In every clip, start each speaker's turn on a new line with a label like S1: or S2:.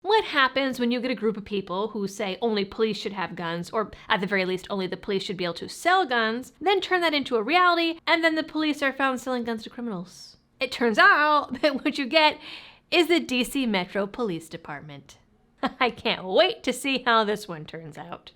S1: What happens when you get a group of people who say only police should have guns, or at the very least only the police should be able to sell guns, then turn that into a reality, and then the police are found selling guns to criminals? It turns out that what you get is the DC Metro Police Department. I can't wait to see how this one turns out.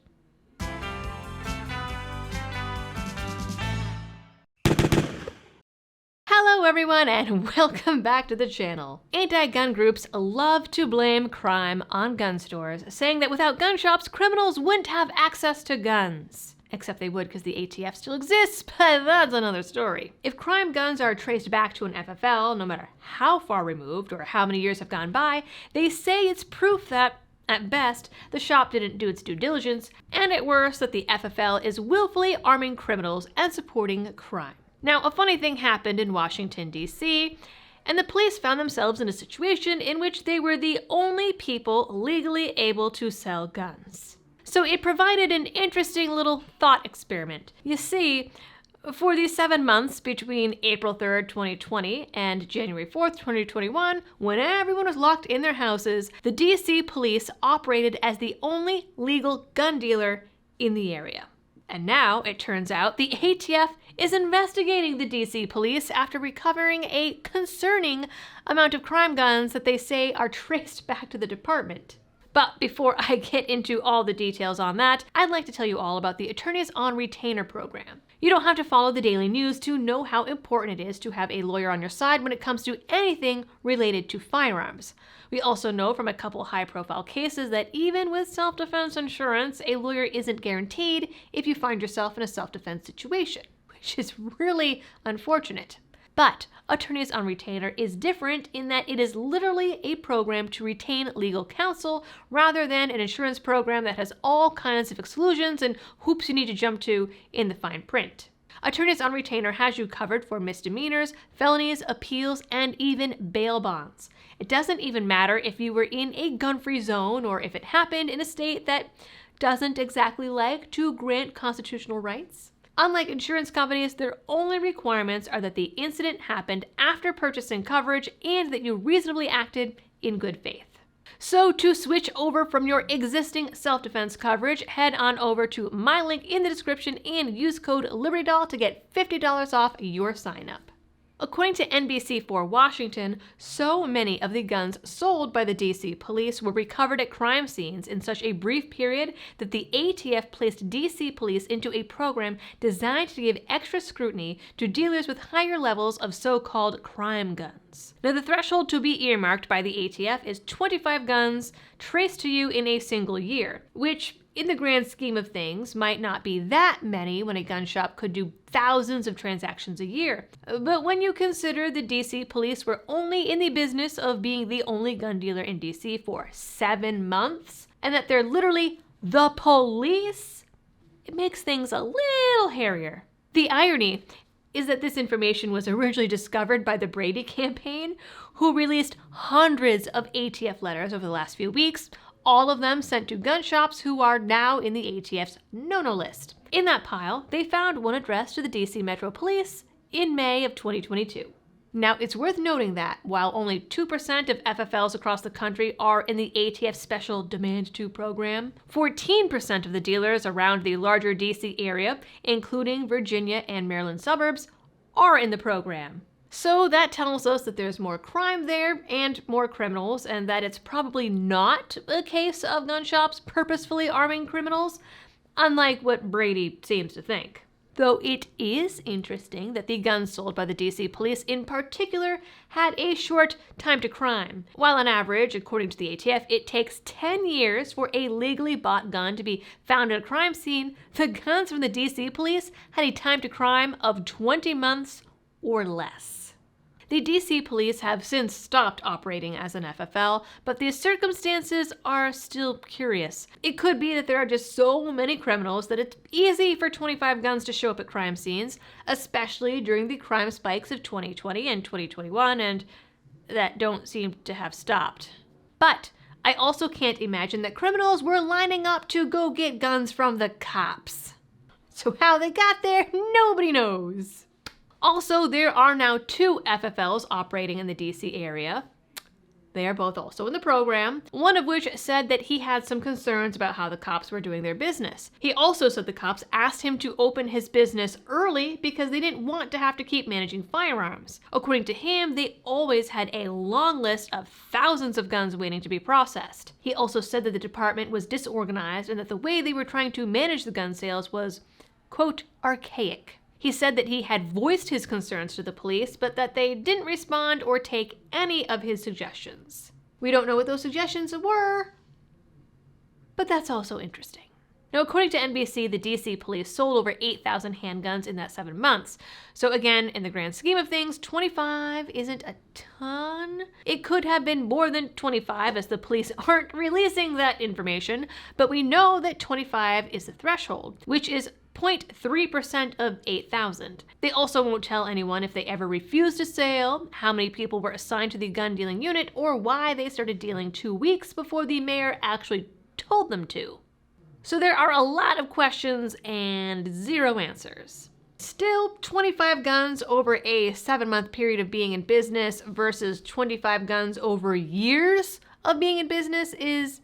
S1: Hello everyone and welcome back to the channel. Anti-gun groups love to blame crime on gun stores, saying that without gun shops, criminals wouldn't have access to guns. Except they would because the ATF still exists, but that's another story. If crime guns are traced back to an FFL, no matter how far removed or how many years have gone by, they say it's proof that, at best, the shop didn't do its due diligence, and at worst, that the FFL is willfully arming criminals and supporting crime. Now, a funny thing happened in Washington, D.C., and the police found themselves in a situation in which they were the only people legally able to sell guns. So it provided an interesting little thought experiment. You see, for the 7 months between April 3rd, 2020 and January 4th, 2021, when everyone was locked in their houses, the D.C. police operated as the only legal gun dealer in the area. And now, it turns out, the ATF is investigating the DC police after recovering a concerning amount of crime guns that they say are traced back to the department. But before I get into all the details on that, I'd like to tell you all about the Attorneys on Retainer program. You don't have to follow the daily news to know how important it is to have a lawyer on your side when it comes to anything related to firearms. We also know from a couple high-profile cases that even with self-defense insurance, a lawyer isn't guaranteed if you find yourself in a self-defense situation, which is really unfortunate. But Attorneys on Retainer is different in that it is literally a program to retain legal counsel rather than an insurance program that has all kinds of exclusions and hoops you need to jump to in the fine print. Attorneys on Retainer has you covered for misdemeanors, felonies, appeals, and even bail bonds. It doesn't even matter if you were in a gun-free zone or if it happened in a state that doesn't exactly like to grant constitutional rights. Unlike insurance companies, their only requirements are that the incident happened after purchasing coverage and that you reasonably acted in good faith. So to switch over from your existing self-defense coverage, head on over to my link in the description and use code LibertyDoll to get $50 off your sign-up. According to NBC4 Washington, so many of the guns sold by the DC police were recovered at crime scenes in such a brief period that the ATF placed DC police into a program designed to give extra scrutiny to dealers with higher levels of so-called crime guns. Now, the threshold to be earmarked by the ATF is 25 guns traced to you in a single year, which in the grand scheme of things might not be that many when a gun shop could do thousands of transactions a year. But when you consider the DC police were only in the business of being the only gun dealer in DC for 7 months, and that they're literally the police, it makes things a little hairier. The irony is that this information was originally discovered by the Brady campaign, who released hundreds of ATF letters over the last few weeks, all of them sent to gun shops who are now in the ATF's no-no list. In that pile, they found one addressed to the DC Metro Police in May of 2022. Now, it's worth noting that while only 2% of FFLs across the country are in the ATF Special Demand 2 program, 14% of the dealers around the larger DC area, including Virginia and Maryland suburbs, are in the program. So that tells us that there's more crime there and more criminals, and that it's probably not a case of gun shops purposefully arming criminals, unlike what Brady seems to think. Though it is interesting that the guns sold by the DC police in particular had a short time to crime. While on average, according to the ATF, it takes 10 years for a legally bought gun to be found at a crime scene, the guns from the DC police had a time to crime of 20 months or less. The DC police have since stopped operating as an FFL, but the circumstances are still curious. It could be that there are just so many criminals that it's easy for 25 guns to show up at crime scenes, especially during the crime spikes of 2020 and 2021, and that don't seem to have stopped. But I also can't imagine that criminals were lining up to go get guns from the cops. So how they got there, nobody knows. Also, there are now 2 FFLs operating in the DC area. They are both also in the program, one of which said that he had some concerns about how the cops were doing their business. He also said the cops asked him to open his business early because they didn't want to have to keep managing firearms. According to him, they always had a long list of thousands of guns waiting to be processed. He also said that the department was disorganized and that the way they were trying to manage the gun sales was, quote, archaic. He said that he had voiced his concerns to the police, but that they didn't respond or take any of his suggestions. We don't know what those suggestions were, but that's also interesting. Now, according to NBC, the DC police sold over 8,000 handguns in that 7 months. So again, in the grand scheme of things, 25 isn't a ton. It could have been more than 25 as the police aren't releasing that information, but we know that 25 is the threshold, which is 0.3% of 8,000. They also won't tell anyone if they ever refused a sale, how many people were assigned to the gun dealing unit, or why they started dealing 2 weeks before the mayor actually told them to. So there are a lot of questions and 0 answers. Still, 25 guns over a 7-month period of being in business versus 25 guns over years of being in business is,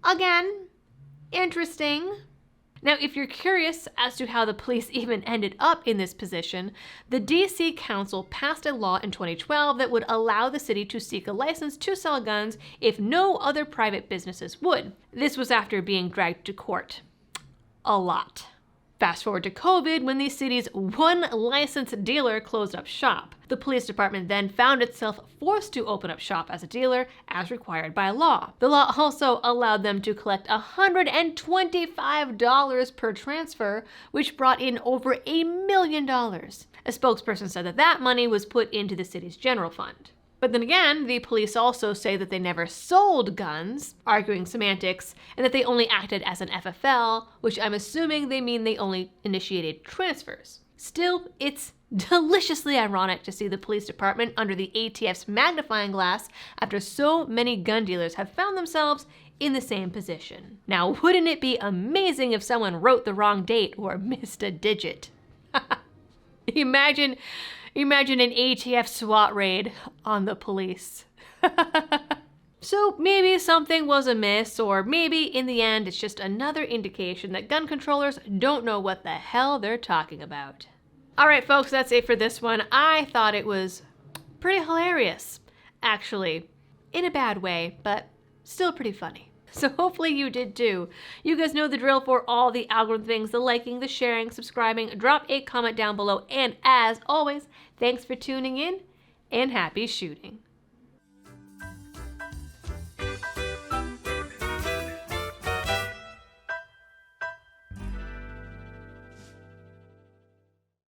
S1: again, interesting. Now, if you're curious as to how the police even ended up in this position, the DC Council passed a law in 2012 that would allow the city to seek a license to sell guns if no other private businesses would. This was after being dragged to court. A lot. Fast forward to COVID, when the city's one licensed dealer closed up shop. The police department then found itself forced to open up shop as a dealer, as required by law. The law also allowed them to collect $125 per transfer, which brought in over $1 million. A spokesperson said that that money was put into the city's general fund. But then again, the police also say that they never sold guns, arguing semantics, and that they only acted as an FFL, which I'm assuming they mean they only initiated transfers. Still, it's deliciously ironic to see the police department under the ATF's magnifying glass after so many gun dealers have found themselves in the same position. Now, wouldn't it be amazing if someone wrote the wrong date or missed a digit? Imagine an ATF SWAT raid on the police. So maybe something was amiss, or maybe in the end it's just another indication that gun controllers don't know what the hell they're talking about. Alright folks, that's it for this one. I thought it was pretty hilarious, actually. In a bad way, but still pretty funny. So hopefully you did too. You guys know the drill for all the algorithm things, the liking, the sharing, subscribing. Drop a comment down below, and as always, thanks for tuning in, and happy shooting.